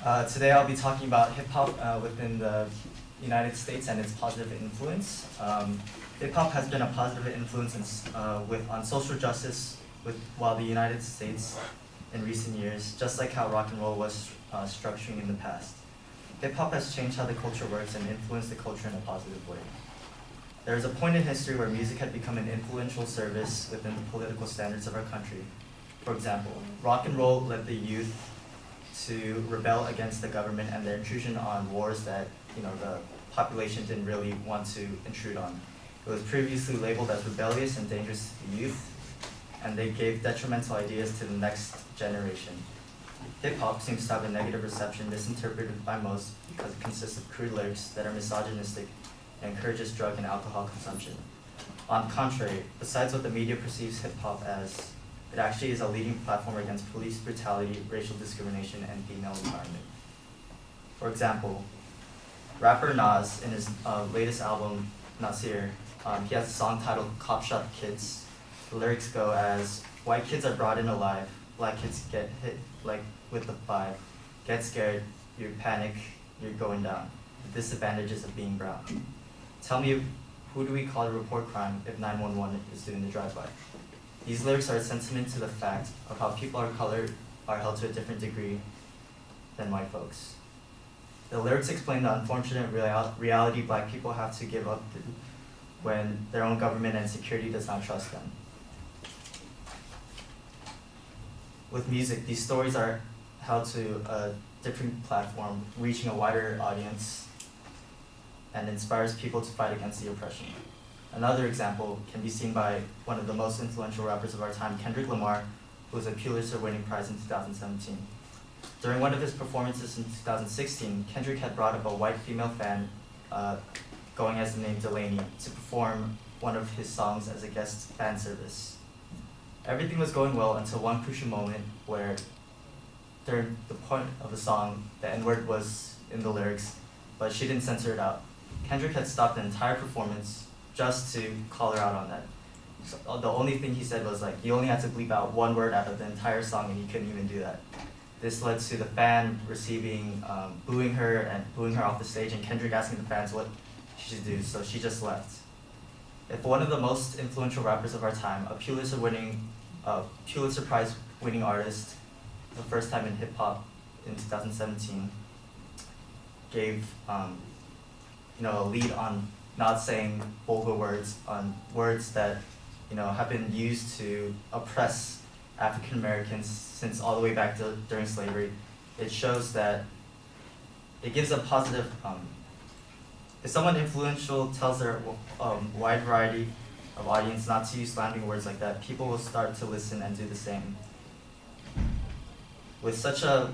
Today I'll be talking about hip-hop within the United States and its positive influence. Hip-hop has been a positive influence on social justice while the United States in recent years, just like how rock and roll was structuring in the past. Hip-hop has changed how the culture works and influenced the culture in a positive way. There is a point in history where music had become an influential service within the political standards of our country. For example, rock and roll led the youth to rebel against the government and their intrusion on wars that the population didn't really want to intrude on. It was previously labeled as rebellious and dangerous to the youth, and they gave detrimental ideas to the next generation. Hip-hop seems to have a negative reception, misinterpreted by most because it consists of crude lyrics that are misogynistic and encourages drug and alcohol consumption. On the contrary, besides what the media perceives hip-hop as, it actually is a leading platform against police brutality, racial discrimination, and female empowerment. For example, rapper Nas, in his latest album, Nasir, he has a song titled Cop Shot Kids. The lyrics go as, white kids are brought in alive, black kids get hit like with the 5, get scared, you panic, you're going down. The disadvantages of being brown. Tell me, who do we call to report crime if 911 is doing the drive-by? These lyrics are a sentiment to the fact of how people of color are held to a different degree than white folks. The lyrics explain the unfortunate reality black people have to give up to when their own government and security does not trust them. With music, these stories are held to a different platform, reaching a wider audience, and inspires people to fight against the oppression. Another example can be seen by one of the most influential rappers of our time, Kendrick Lamar, who was a Pulitzer-winning prize in 2017. During one of his performances in 2016, Kendrick had brought up a white female fan, going as the name Delaney, to perform one of his songs as a guest fan service. Everything was going well until one crucial moment where, during the point of the song, the N-word was in the lyrics, but she didn't censor it out. Kendrick had stopped the entire performance just to call her out on that. So the only thing he said was you only had to bleep out one word out of the entire song and he couldn't even do that. This led to the fan booing her off the stage, and Kendrick asking the fans what she should do, so she just left. If one of the most influential rappers of our time, a Pulitzer Prize winning artist, the first time in hip hop in 2017, gave a lead on not saying vulgar words, on words that have been used to oppress African Americans since all the way back to during slavery. It shows that it gives a positive. If someone influential tells their wide variety of audience not to use slanderous words like that, people will start to listen and do the same. With such a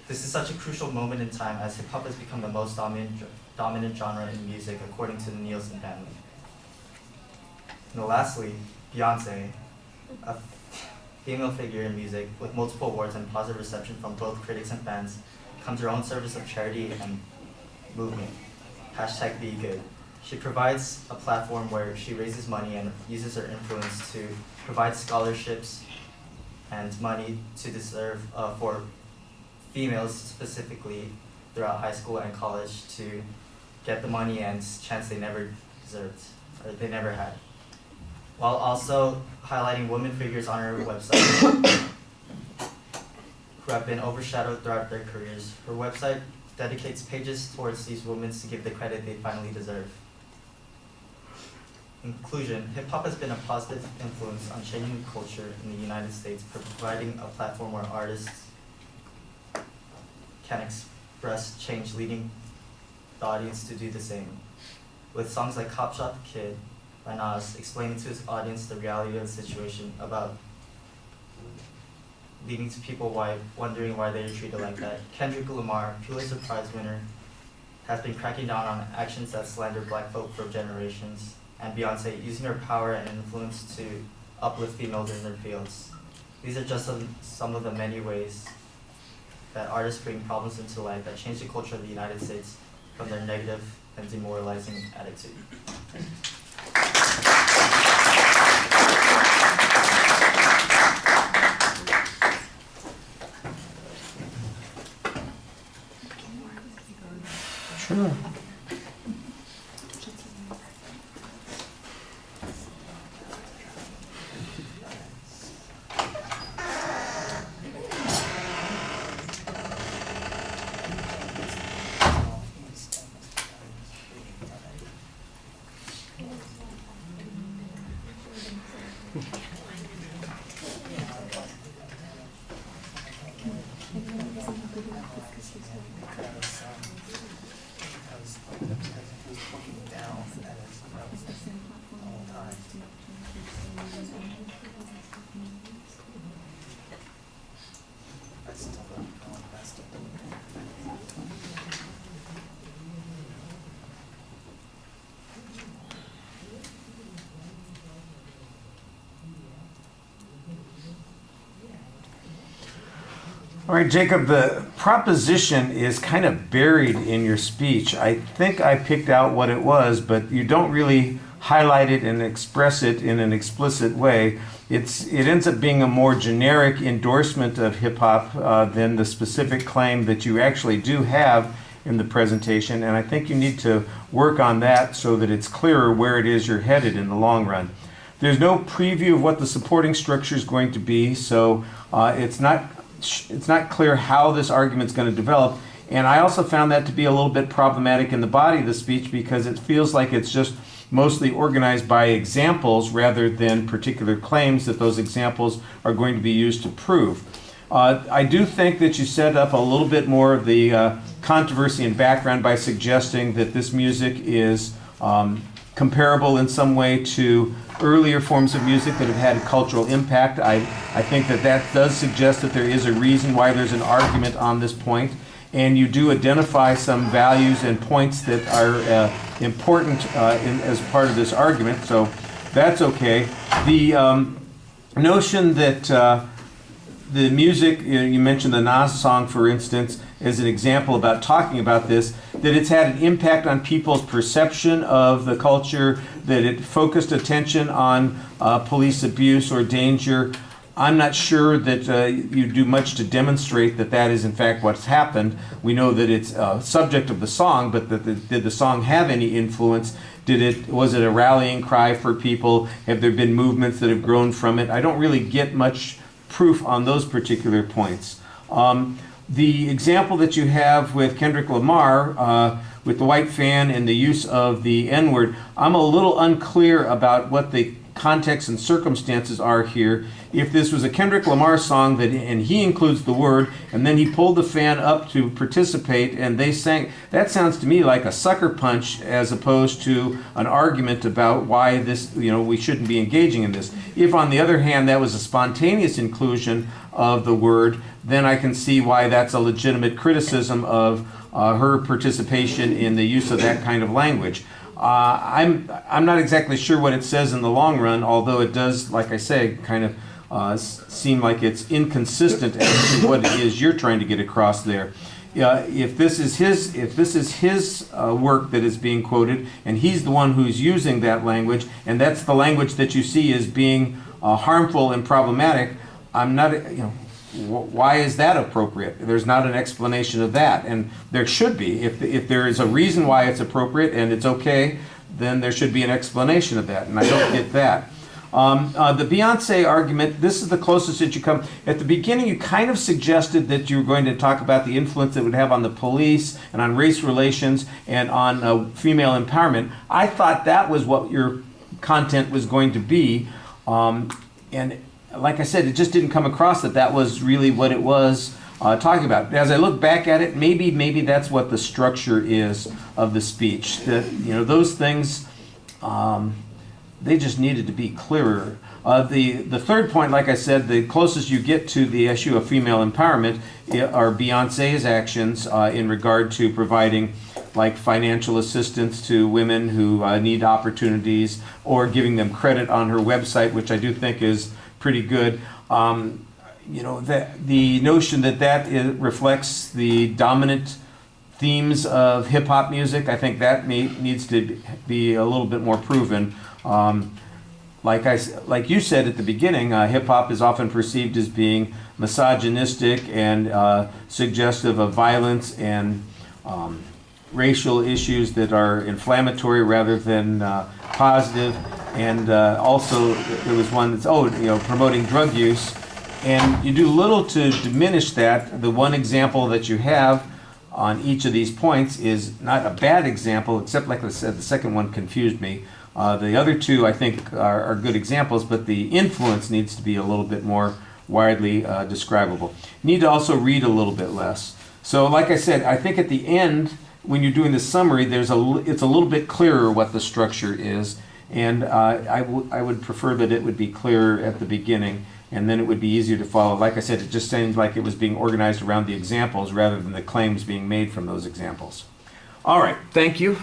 this is such a crucial moment in time as hip hop has become the most dominant genre in music according to the Nielsen family. Lastly, Beyonce, a female figure in music with multiple awards and positive reception from both critics and fans, comes her own service of charity and movement. #BeGood. She provides a platform where she raises money and uses her influence to provide scholarships and money to deserve for females specifically throughout high school and college to get the money and chance they never deserved, or they never had. While also highlighting women figures on her website who have been overshadowed throughout their careers. Her website dedicates pages towards these women to give the credit they finally deserve. In conclusion, hip-hop has been a positive influence on changing the culture in the United States, providing a platform where artists can express change, leading the audience to do the same. With songs like Cop Shot the Kid by Nas explaining to his audience the reality of the situation, about leading to people wondering why they are treated like that. Kendrick Lamar, Pulitzer Prize winner, has been cracking down on actions that slander black folk for generations, and Beyonce using her power and influence to uplift females in their fields. These are just some of the many ways that artists bring problems into life that change the culture of the United States from their negative and demoralizing attitude. All right, Jacob, the proposition is kind of buried in your speech. I think I picked out what it was, but you don't really highlight it and express it in an explicit way. It ends up being a more generic endorsement of hip hop than the specific claim that you actually do have in the presentation, and I think you need to work on that so that it's clearer where it is you're headed in the long run. There's no preview of what the supporting structure is going to be, so it's not clear how this argument is going to develop. And I also found that to be a little bit problematic in the body of the speech because it feels like it's just mostly organized by examples rather than particular claims that those examples are going to be used to prove. I do think that you set up a little bit more of the controversy and background by suggesting that this music is comparable in some way to earlier forms of music that have had a cultural impact. I think that does suggest that there is a reason why there's an argument on this point, and you do identify some values and points that are important as part of this argument, so that's okay. The notion that the music, you mentioned the Nas song, for instance, as an example about talking about this, that it's had an impact on people's perception of the culture, that it focused attention on police abuse or danger. I'm not sure that you do much to demonstrate that that is in fact what's happened. We know that it's a subject of the song, but did the song have any influence? Was it a rallying cry for people? Have there been movements that have grown from it? I don't really get much proof on those particular points. The example that you have with Kendrick Lamar, with the white fan and the use of the N-word, I'm a little unclear about what the context and circumstances are here. If this was a Kendrick Lamar song and he includes the word, and then he pulled the fan up to participate and they sang, that sounds to me like a sucker punch as opposed to an argument about why this, we shouldn't be engaging in this. If on the other hand that was a spontaneous inclusion of the word, then I can see why that's a legitimate criticism of her participation in the use of that kind of language. I'm not exactly sure what it says in the long run, although it does, like I say, kind of seem like it's inconsistent as to what it is you're trying to get across there. If this is his work that is being quoted, and he's the one who's using that language, and that's the language that you see as being harmful and problematic, I'm not, why is that appropriate? There's not an explanation of that, and there should be. If there is a reason why it's appropriate and it's okay, then there should be an explanation of that, and I don't get that. The Beyonce argument, this is the closest that you come. At the beginning, you kind of suggested that you were going to talk about the influence it would have on the police and on race relations and on female empowerment. I thought that was what your content was going to be, and like I said, it just didn't come across that was really what it was talking about. As I look back at it, maybe that's what the structure is of the speech. That those things, they just needed to be clearer. The third point, like I said, the closest you get to the issue of female empowerment are Beyonce's actions in regard to providing like financial assistance to women who need opportunities, or giving them credit on her website, which I do think is pretty good. The notion that reflects the dominant themes of hip hop music, I think that needs to be a little bit more proven. Like you said at the beginning, hip hop is often perceived as being misogynistic and suggestive of violence and racial issues that are inflammatory rather than positive. And also there was one that's promoting drug use, and you do little to diminish that. The one example that you have on each of these points is not a bad example, except like I said, the second one confused me. The other two, I think, are good examples, but the influence needs to be a little bit more widely describable. You need to also read a little bit less. So like I said, I think at the end, when you're doing the summary, it's a little bit clearer what the structure is, and I would prefer that it would be clearer at the beginning, and then it would be easier to follow. Like I said, it just seemed like it was being organized around the examples rather than the claims being made from those examples. All right, thank you.